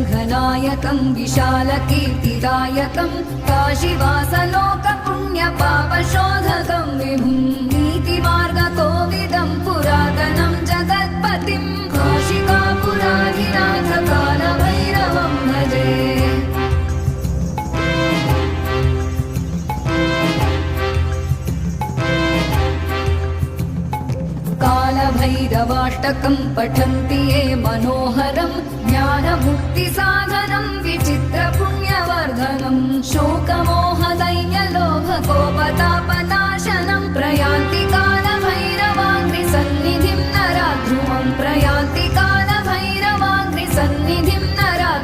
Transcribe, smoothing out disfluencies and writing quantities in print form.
शङ्खनायकं विशालकीर्तिदायकं काशीवासलोकपुण्यपापशोधकं विभुं नीतिमार्गकोविदं पुरातनं जगत्पतिं काशिकापुराधिनाथ कालभैरवं भजे। कालभैरवाष्टकं पठन्